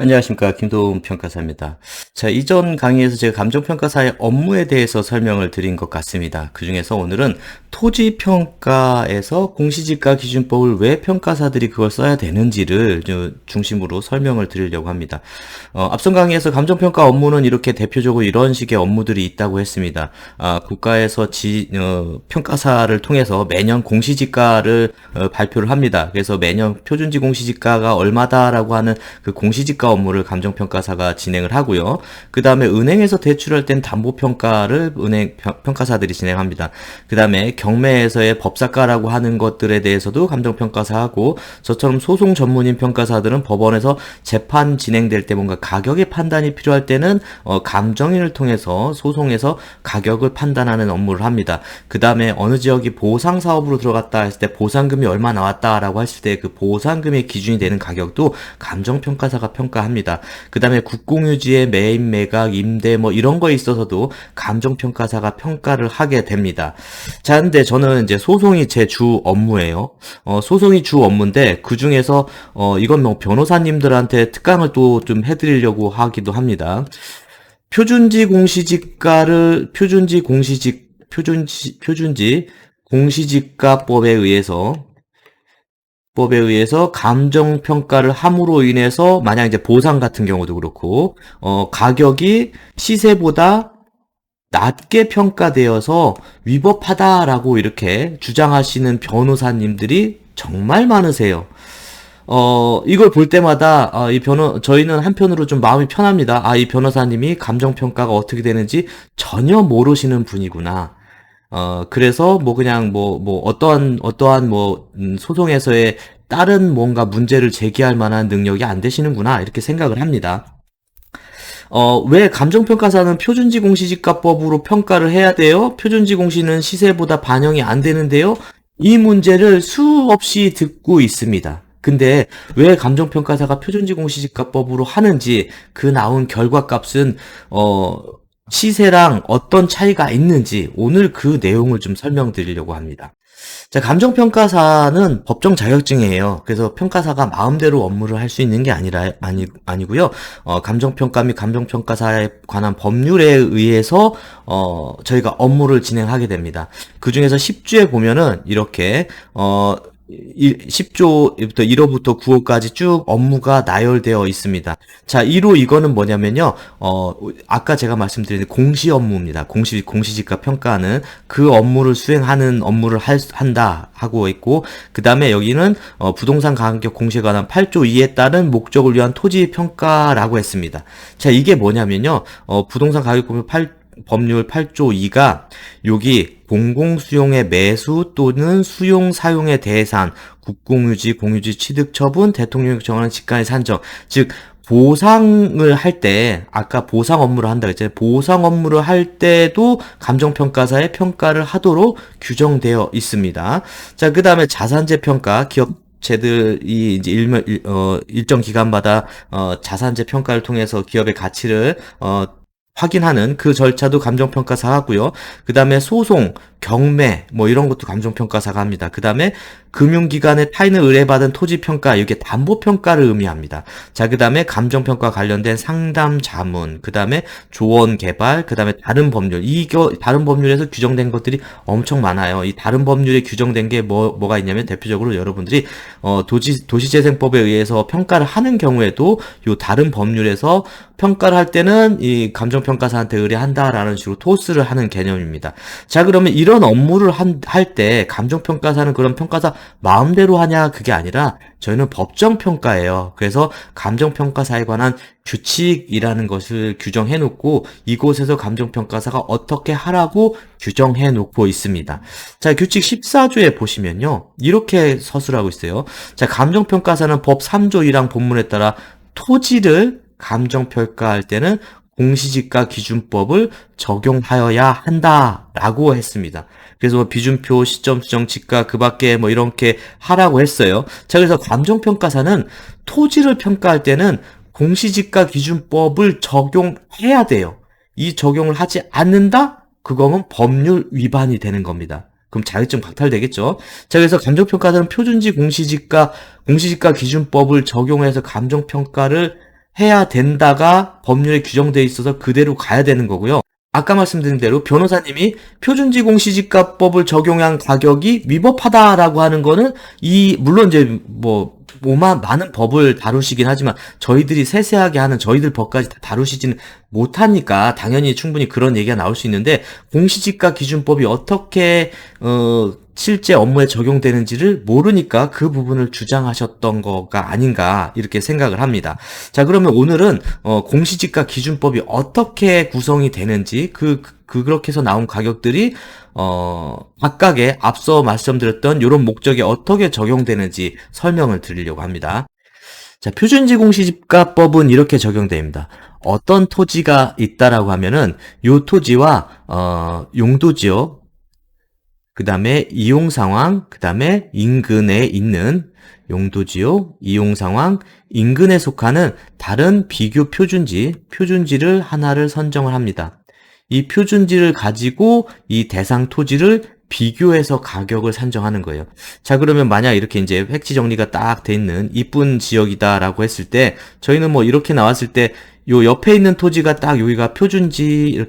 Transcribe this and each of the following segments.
안녕하십니까. 김도훈 평가사입니다. 자, 이전 강의에서 제가 감정평가사의 업무에 대해서 설명을 드린 것 같습니다. 그 중에서 오늘은 토지평가에서 공시지가 기준법을 왜 평가사들이 그걸 써야 되는지를 중심으로 설명을 드리려고 합니다. 앞선 강의에서 감정평가 업무는 이렇게 대표적으로 이런 식의 업무들이 있다고 했습니다. 국가에서 평가사를 통해서 매년 공시지가를 발표를 합니다. 그래서 매년 표준지 공시지가가 얼마다라고 하는 그 공시지가 업무를 감정평가사가 진행을 하고요. 그 다음에 은행에서 대출할 땐 담보평가를 평가사들이 진행합니다. 그 다음에 경매에서의 법사가라고 하는 것들에 대해서도 감정평가사하고, 저처럼 소송 전문인 평가사들은 법원에서 재판 진행될 때 뭔가 가격의 판단이 필요할 때는 감정인을 통해서 소송에서 가격을 판단하는 업무를 합니다. 그 다음에 어느 지역이 보상사업으로 들어갔다 했을 때 보상금이 얼마 나왔다라고 했을 때 그 보상금의 기준이 되는 가격도 감정평가사가 평가합니다. 그 다음에 국공유지의 매입, 매각, 임대 뭐 이런 거에 있어서도 감정평가사가 평가를 하게 됩니다. 자, 근데 저는 이제 소송이 제 주 업무예요. 소송이 주 업무인데 그 중에서 이건 뭐 변호사님들한테 특강을 또 좀 해드리려고 하기도 합니다. 표준지 공시지가법에 의해서 감정평가를 함으로 인해서, 만약 이제 보상 같은 경우도 그렇고, 가격이 시세보다 낮게 평가되어서 위법하다라고 이렇게 주장하시는 변호사님들이 정말 많으세요. 이걸 볼 때마다, 저희는 한편으로 좀 마음이 편합니다. 이 변호사님이 감정평가가 어떻게 되는지 전혀 모르시는 분이구나. 그래서 그냥 어떠한 소송에서의 다른 뭔가 문제를 제기할 만한 능력이 안 되시는구나, 이렇게 생각을 합니다. 왜 감정평가사는 표준지 공시지가법으로 평가를 해야 돼요? 표준지 공시는 시세보다 반영이 안 되는데요? 이 문제를 수없이 듣고 있습니다. 근데 왜 감정평가사가 표준지 공시지가법으로 하는지, 그 나온 결과값은 시세랑 어떤 차이가 있는지, 오늘 그 내용을 좀 설명드리려고 합니다. 자, 감정평가사는 법정 자격증이에요. 그래서 평가사가 마음대로 업무를 할 수 있는 게 아니고요. 감정평가 및 감정평가사에 관한 법률에 의해서, 저희가 업무를 진행하게 됩니다. 그 중에서 10조에 보면은, 이렇게, 10조부터 1호부터 9호까지 쭉 업무가 나열되어 있습니다. 자, 1호 이거는 뭐냐면요. 아까 제가 말씀드린 공시 업무입니다. 공시지가 평가는 그 업무를 수행하는 업무를 한다 하고 있고, 그 다음에 여기는 부동산 가격 공시에 관한 8조 2에 따른 목적을 위한 토지 평가라고 했습니다. 자, 이게 뭐냐면요. 부동산 가격 공시 법률 8조 2가 여기 공공수용의 매수 또는 수용 사용의 대상, 국공유지, 공유지 취득 처분, 대통령이 정하는 직간의 산정, 즉 보상을 할 때, 아까 보상 업무를 한다고 했잖아요. 보상 업무를 할 때도 감정평가사의 평가를 하도록 규정되어 있습니다. 자, 그 다음에 자산재 평가, 기업체들이 이제 일정 기간마다 자산재 평가를 통해서 기업의 가치를 확인하는 그 절차도 감정평가사가 하고요. 그 다음에 소송, 경매 이런 것도 감정평가사가 합니다. 그 다음에 금융기관의 타인을 의뢰받은 토지평가, 이게 담보평가를 의미합니다. 자, 그 다음에 감정평가 관련된 상담 자문, 그 다음에 조언개발, 그 다음에 다른 법률, 다른 법률에서 규정된 것들이 엄청 많아요. 이 다른 법률에 규정된 게 뭐가 있냐면, 대표적으로 여러분들이 도시재생법에 의해서 평가를 하는 경우에도 요 다른 법률에서 평가를 할 때는 이 감정평가사한테 의뢰한다라는 식으로 토스를 하는 개념입니다. 자, 그러면 이런 업무를 할 때 감정평가사는 그런 평가사 마음대로 하냐, 그게 아니라 저희는 법정평가예요. 그래서 감정평가사에 관한 규칙이라는 것을 규정해 놓고, 이곳에서 감정평가사가 어떻게 하라고 규정해 놓고 있습니다. 자, 규칙 14조에 보시면요, 이렇게 서술하고 있어요. 자, 감정평가사는 법 3조 1항 본문에 따라 토지를 감정평가할 때는 공시지가 기준법을 적용하여야 한다라고 했습니다. 그래서 비준표, 시점 수정, 지가, 그 밖에 이렇게 하라고 했어요. 자, 그래서 감정평가사는 토지를 평가할 때는 공시지가 기준법을 적용해야 돼요. 이 적용을 하지 않는다? 그거는 법률 위반이 되는 겁니다. 그럼 자격증 박탈되겠죠. 자, 그래서 감정평가사는 표준지 공시지가 기준법을 적용해서 감정평가를 해야 된다가 법률에 규정되어 있어서 그대로 가야 되는 거고요. 아까 말씀드린 대로 변호사님이 표준지 공시지가법을 적용한 가격이 위법하다라고 하는 거는 물론 이제 많은 법을 다루시긴 하지만 저희들이 세세하게 하는 저희들 법까지 다 다루시지는 못하니까 당연히 충분히 그런 얘기가 나올 수 있는데 공시지가 기준법이 어떻게 실제 업무에 적용되는지를 모르니까 그 부분을 주장하셨던 거가 아닌가 이렇게 생각을 합니다. 자, 그러면 오늘은 공시지가 기준법이 어떻게 구성이 되는지 그렇게 해서 나온 가격들이 각각의 앞서 말씀드렸던 이런 목적에 어떻게 적용되는지 설명을 드리려고 합니다. 자, 표준지 공시지가법은 이렇게 적용됩니다. 어떤 토지가 있다라고 하면은 요 토지와 용도지역, 그 다음에 이용상황, 그 다음에 인근에 있는 용도지역, 이용상황, 인근에 속하는 다른 비교 표준지를 하나를 선정을 합니다. 이 표준지를 가지고 이 대상 토지를 비교해서 가격을 산정하는 거예요. 자, 그러면 만약 이렇게 이제 획지 정리가 딱 돼 있는 이쁜 지역이다라고 했을 때 저희는 뭐 이렇게 나왔을 때 요 옆에 있는 토지가 딱 여기가 표준지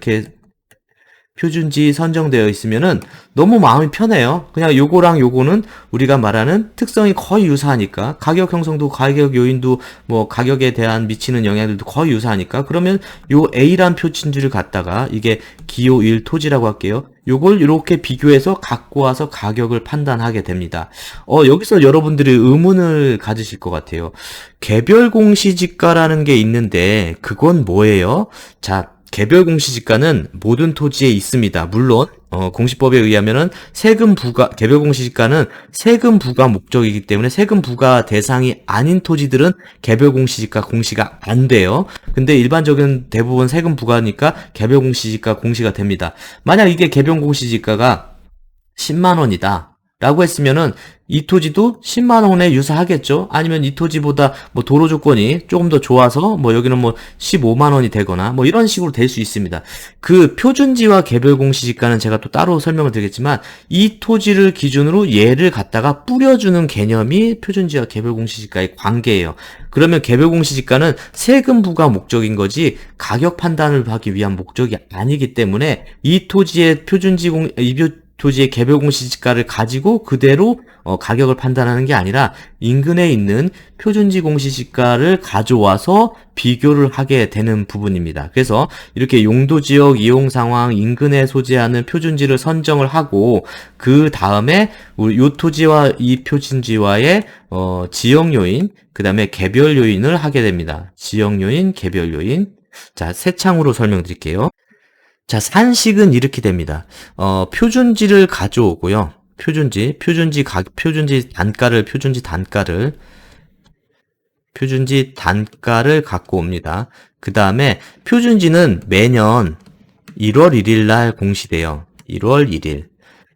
선정되어 있으면은 너무 마음이 편해요. 그냥 요거랑 요거는 우리가 말하는 특성이 거의 유사하니까 가격 형성도 가격 요인도 뭐 가격에 대한 미치는 영향들도 거의 유사하니까 그러면 요 A란 표준지를 갖다가 이게 기호 1 토지라고 할게요. 요걸 이렇게 비교해서 갖고 와서 가격을 판단하게 됩니다. 여기서 여러분들이 의문을 가지실 것 같아요. 개별 공시지가라는 게 있는데 그건 뭐예요? 자, 개별 공시지가는 모든 토지에 있습니다. 물론 공시법에 의하면은 개별 공시지가는 세금 부과 목적이기 때문에 세금 부과 대상이 아닌 토지들은 개별 공시지가 공시가 안 돼요. 근데 일반적인 대부분 세금 부과니까 개별 공시지가 공시가 됩니다. 만약 이게 개별 공시지가가 10만 원이다. 라고 했으면은 이 토지도 10만 원에 유사하겠죠? 아니면 이 토지보다 뭐 도로 조건이 조금 더 좋아서 뭐 여기는 뭐 15만 원이 되거나 뭐 이런 식으로 될 수 있습니다. 그 표준지와 개별 공시지가는 제가 또 따로 설명을 드리겠지만 이 토지를 기준으로 얘를 갖다가 뿌려주는 개념이 표준지와 개별 공시지가의 관계예요. 그러면 개별 공시지가는 세금 부과 목적인 거지 가격 판단을 하기 위한 목적이 아니기 때문에 이 토지의 토지의 개별 공시지가를 가지고 그대로 가격을 판단하는 게 아니라 인근에 있는 표준지 공시지가를 가져와서 비교를 하게 되는 부분입니다. 그래서 이렇게 용도지역, 이용상황, 인근에 소재하는 표준지를 선정을 하고 그 다음에 이 토지와 이 표준지와의 지역요인, 그 다음에 개별요인을 하게 됩니다. 지역요인, 개별요인. 자, 세 창으로 설명드릴게요. 자, 산식은 이렇게 됩니다. 표준지를 가져오고요. 표준지 단가를 갖고 옵니다. 그 다음에 표준지는 매년 1월 1일 날 공시돼요. 1월 1일.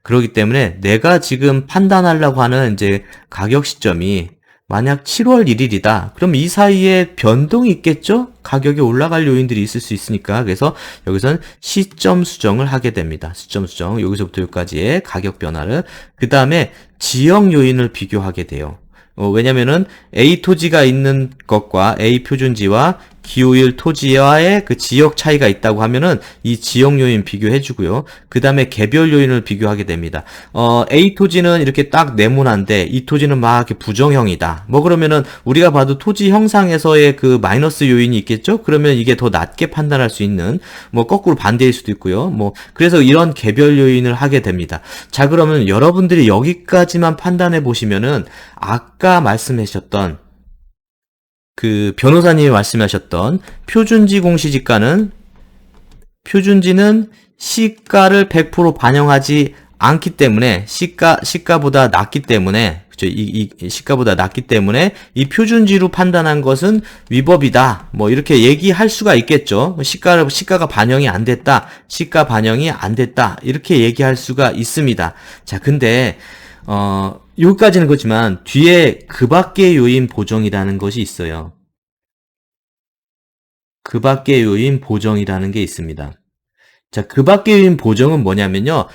그렇기 때문에 내가 지금 판단하려고 하는 이제 가격 시점이 만약 7월 1일이다. 그럼 이 사이에 변동이 있겠죠? 가격이 올라갈 요인들이 있을 수 있으니까. 그래서 여기서는 시점 수정을 하게 됩니다. 시점 수정. 여기서부터 여기까지의 가격 변화를. 그 다음에 지역 요인을 비교하게 돼요. 왜냐면은 A 토지가 있는 것과 A 표준지와 기호일 토지와의 그 지역 차이가 있다고 하면은 이 지역 요인 비교해 주고요. 그 다음에 개별 요인을 비교하게 됩니다. A 토지는 이렇게 딱 네모난데 이 토지는 막 이렇게 부정형이다. 뭐 그러면은 우리가 봐도 토지 형상에서의 그 마이너스 요인이 있겠죠? 그러면 이게 더 낮게 판단할 수 있는 뭐 거꾸로 반대일 수도 있고요. 뭐 그래서 이런 개별 요인을 하게 됩니다. 자, 그러면 여러분들이 여기까지만 판단해 보시면은 아까 말씀하셨던 그 변호사님이 말씀하셨던 표준지는 시가를 100% 반영하지 않기 때문에 시가보다 낮기 때문에 그렇죠. 이 시가보다 낮기 때문에 이 표준지로 판단한 것은 위법이다. 뭐 이렇게 얘기할 수가 있겠죠. 시가가 반영이 안 됐다. 시가 반영이 안 됐다. 이렇게 얘기할 수가 있습니다. 자, 근데 여기까지는 그렇지만 뒤에 그 밖의 요인 보정이라는 것이 있어요. 그 밖의 요인 보정이라는 게 있습니다. 자, 그 밖의 요인 보정은 뭐냐면요.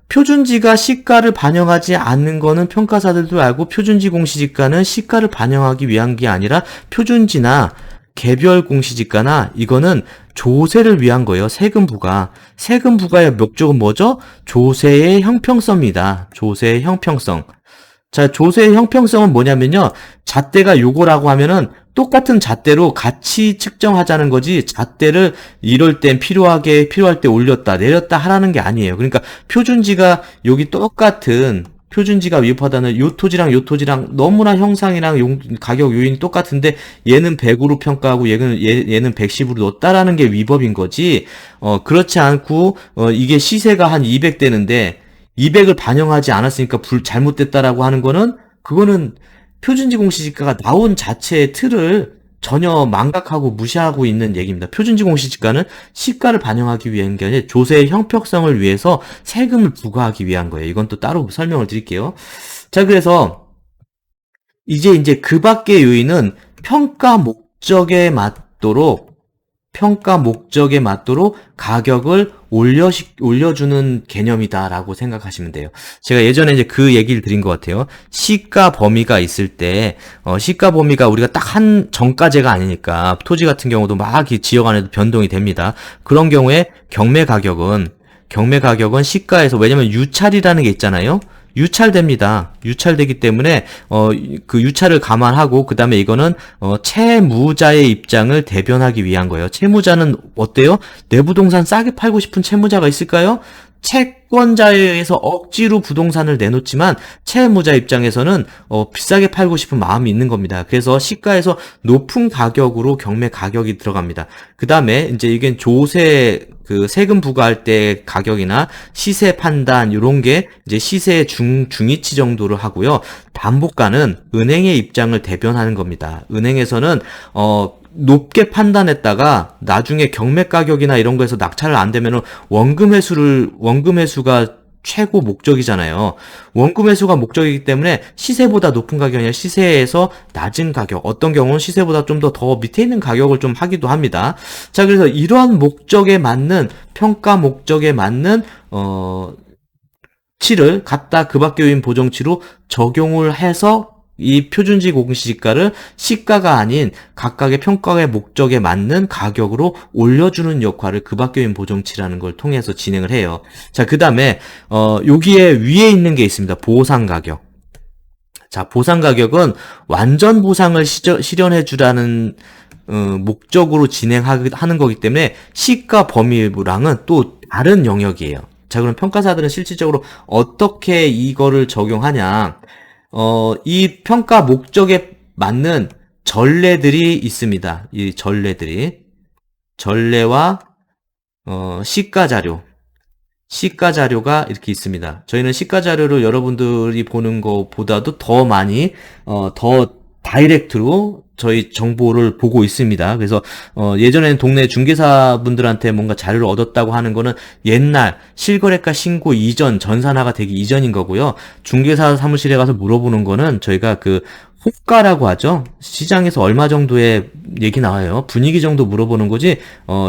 표준지가 시가를 반영하지 않는 거는 평가사들도 알고 표준지 공시지가는 시가를 반영하기 위한 게 아니라 표준지나 개별 공시지가나 이거는 조세를 위한 거예요. 세금 부과. 세금 부과의 목적은 뭐죠? 조세의 형평성입니다. 조세의 형평성. 자, 조세의 형평성은 뭐냐면요. 잣대가 요거라고 하면은 똑같은 잣대로 같이 측정하자는 거지, 잣대를 이럴 땐 필요할 때 올렸다, 내렸다 하라는 게 아니에요. 그러니까 표준지가 여기 똑같은, 표준지가 위법하다는 요 토지랑 너무나 형상이랑 가격 요인이 똑같은데 얘는 100으로 평가하고 얘는 110으로 넣었다라는 게 위법인 거지. 그렇지 않고 이게 시세가 한 200 되는데 200을 반영하지 않았으니까 잘못됐다라고 하는 거는, 그거는 표준지 공시지가가 나온 자체의 틀을 전혀 망각하고 무시하고 있는 얘기입니다. 표준지 공시지가는 시가를 반영하기 위한 게 아니라 조세의 형평성을 위해서 세금을 부과하기 위한 거예요. 이건 또 따로 설명을 드릴게요. 자, 그래서 이제 그 밖의 요인은 평가 목적에 맞도록 가격을 올려주는 개념이다라고 생각하시면 돼요. 제가 예전에 이제 그 얘기를 드린 것 같아요. 시가 범위가 있을 때, 시가 범위가 우리가 딱 한 정가제가 아니니까, 토지 같은 경우도 막 이 지역 안에도 변동이 됩니다. 그런 경우에 경매 가격은 시가에서, 왜냐면 유찰이라는 게 있잖아요. 유찰됩니다. 유찰되기 때문에 그 유찰을 감안하고, 그 다음에 이거는 채무자의 입장을 대변하기 위한 거예요. 채무자는 어때요? 내 부동산 싸게 팔고 싶은 채무자가 있을까요? 채권자에 의해서 억지로 부동산을 내놓지만 채무자 입장에서는 비싸게 팔고 싶은 마음이 있는 겁니다. 그래서 시가에서 높은 가격으로 경매 가격이 들어갑니다. 그 다음에 이제 이게 조세, 그 세금 부과할 때 가격이나 시세 판단 요런 게 이제 시세 중위치 정도를 하고요. 담보가는 은행의 입장을 대변하는 겁니다. 은행에서는 높게 판단했다가 나중에 경매 가격이나 이런 거에서 낙찰을 안 되면은 원금 회수가 최고 목적이잖아요. 원금 회수가 목적이기 때문에 시세보다 높은 가격이 아니라 시세에서 낮은 가격, 어떤 경우는 시세보다 좀 더 밑에 있는 가격을 좀 하기도 합니다. 자, 그래서 이러한 목적에 맞는, 평가 목적에 맞는 치를 갖다 그 밖의 요인 보정치로 적용을 해서 이 표준지 공시지가를 시가가 아닌 각각의 평가의 목적에 맞는 가격으로 올려주는 역할을 그 밖의 요인 보정치라는 걸 통해서 진행을 해요. 자, 그 다음에 여기에 위에 있는 게 있습니다. 보상 가격. 자, 보상 가격은 완전 보상을 실현해 주라는 목적으로 진행하는 거기 때문에 시가 범위랑은 또 다른 영역이에요. 자, 그럼 평가사들은 실질적으로 어떻게 이거를 적용하냐? 이 평가 목적에 맞는 전례들이 있습니다. 이 전례와 시가 자료가 이렇게 있습니다. 저희는 시가 자료를 여러분들이 보는 것보다도 더 많이 더 다이렉트로 저희 정보를 보고 있습니다. 그래서 예전에는 동네 중개사분들한테 뭔가 자료를 얻었다고 하는 거는 옛날 실거래가 신고 이전, 전산화가 되기 이전인 거고요. 중개사 사무실에 가서 물어보는 거는 저희가 그 호가라고 하죠. 시장에서 얼마 정도의 얘기 나와요. 분위기 정도 물어보는 거지,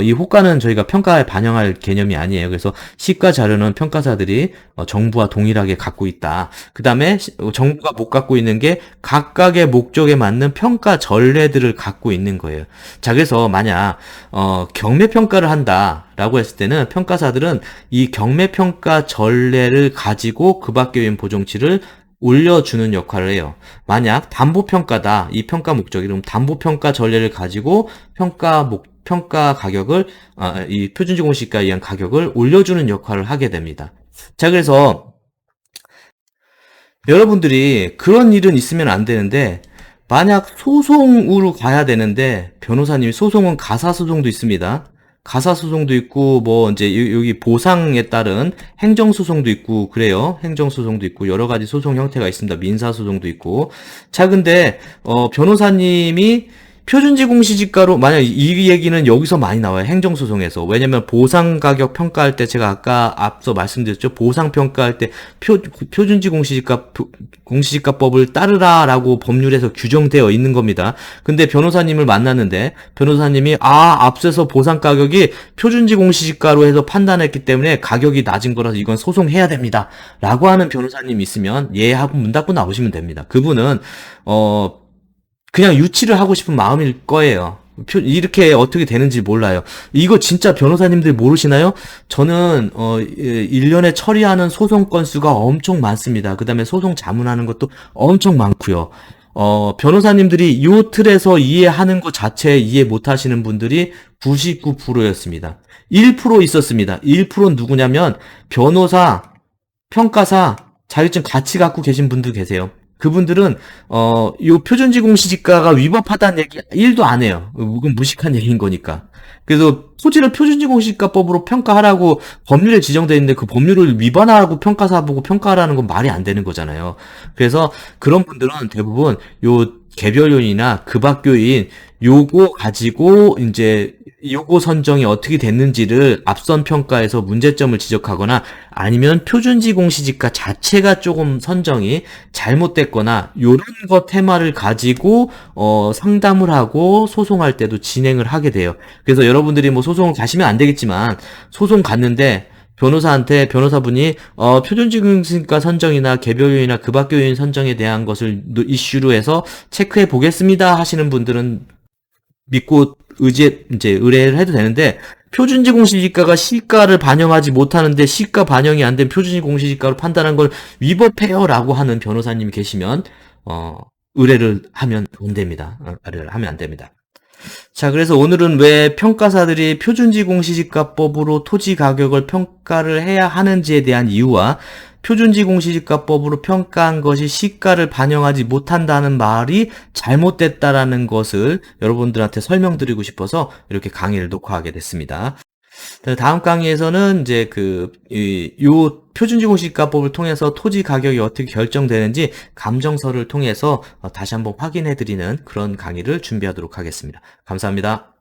이 호가는 저희가 평가에 반영할 개념이 아니에요. 그래서 시가 자료는 평가사들이 정부와 동일하게 갖고 있다. 그 다음에 정부가 못 갖고 있는 게 각각의 목적에 맞는 평가 전례들을 갖고 있는 거예요. 자, 그래서 만약 경매 평가를 한다라고 했을 때는 평가사들은 이 경매 평가 전례를 가지고 그 밖의 요인 보정치를 올려주는 역할을 해요. 만약 담보평가다, 이 평가 목적이, 그럼 담보평가 전례를 가지고 평가 가격을, 이 표준지 공시가에 의한 가격을 올려주는 역할을 하게 됩니다. 자, 그래서 여러분들이 그런 일은 있으면 안 되는데, 만약 소송으로 가야 되는데, 변호사님이, 소송은 가사소송도 있습니다. 가사소송도 있고, 뭐, 이제, 여기 보상에 따른 행정소송도 있고, 그래요. 행정소송도 있고, 여러 가지 소송 형태가 있습니다. 민사소송도 있고. 자, 근데, 변호사님이 표준지 공시지가로, 만약 이 얘기는 여기서 많이 나와요. 행정소송에서. 왜냐면 보상 가격 평가할 때, 제가 아까 앞서 말씀드렸죠. 보상 평가할 때 표준지 공시지가법을 따르라라고 법률에서 규정되어 있는 겁니다. 근데 변호사님을 만났는데, 변호사님이, 앞서서 보상 가격이 표준지 공시지가로 해서 판단했기 때문에 가격이 낮은 거라서 이건 소송해야 됩니다. 라고 하는 변호사님이 있으면, 예 하고 문 닫고 나오시면 됩니다. 그분은, 그냥 유치를 하고 싶은 마음일 거예요. 이렇게 어떻게 되는지 몰라요. 이거 진짜 변호사님들 모르시나요? 저는 1년에 처리하는 소송 건수가 엄청 많습니다. 그다음에 소송 자문하는 것도 엄청 많고요. 변호사님들이 요 틀에서 이해하는 것 자체에 이해 못 하시는 분들이 99%였습니다. 1% 있었습니다. 1%는 누구냐면 변호사, 평가사, 자격증 같이 갖고 계신 분들 계세요. 그분들은 요 표준지공시지가가 위법하다는 얘기 1도 안 해요. 이건 무식한 얘기인 거니까. 그래서 토지를 표준지공시지가법으로 평가하라고 법률에 지정되어 있는데 그 법률을 위반하라고 평가사 보고 평가하라는 건 말이 안 되는 거잖아요. 그래서 그런 분들은 대부분 요 개별 요인이나 그 밖 요인 요거 가지고 이제 요거 선정이 어떻게 됐는지를 앞선 평가에서 문제점을 지적하거나 아니면 표준지 공시지가 자체가 조금 선정이 잘못됐거나 요런 거 테마를 가지고 상담을 하고 소송할 때도 진행을 하게 돼요. 그래서 여러분들이 뭐 소송을 가시면 안 되겠지만 소송 갔는데 변호사한테 변호사분이 표준지 공시지가 선정이나 개별 요인이나 그 밖 요인 선정에 대한 것을 이슈로 해서 체크해 보겠습니다 하시는 분들은 믿고 이제 의뢰를 해도 되는데 표준지 공시지가가 시가를 반영하지 못하는데 시가 반영이 안 된 표준지 공시지가로 판단한 걸 위법해요라고 하는 변호사님이 계시면 의뢰를 하면 안 됩니다. 의뢰를 하면 안 됩니다. 자, 그래서 오늘은 왜 평가사들이 표준지 공시지가법으로 토지 가격을 평가를 해야 하는지에 대한 이유와 표준지 공시지가법으로 평가한 것이 시가를 반영하지 못한다는 말이 잘못됐다라는 것을 여러분들한테 설명드리고 싶어서 이렇게 강의를 녹화하게 됐습니다. 다음 강의에서는 이제 요 표준지 공시지가법을 통해서 토지 가격이 어떻게 결정되는지 감정서를 통해서 다시 한번 확인해 드리는 그런 강의를 준비하도록 하겠습니다. 감사합니다.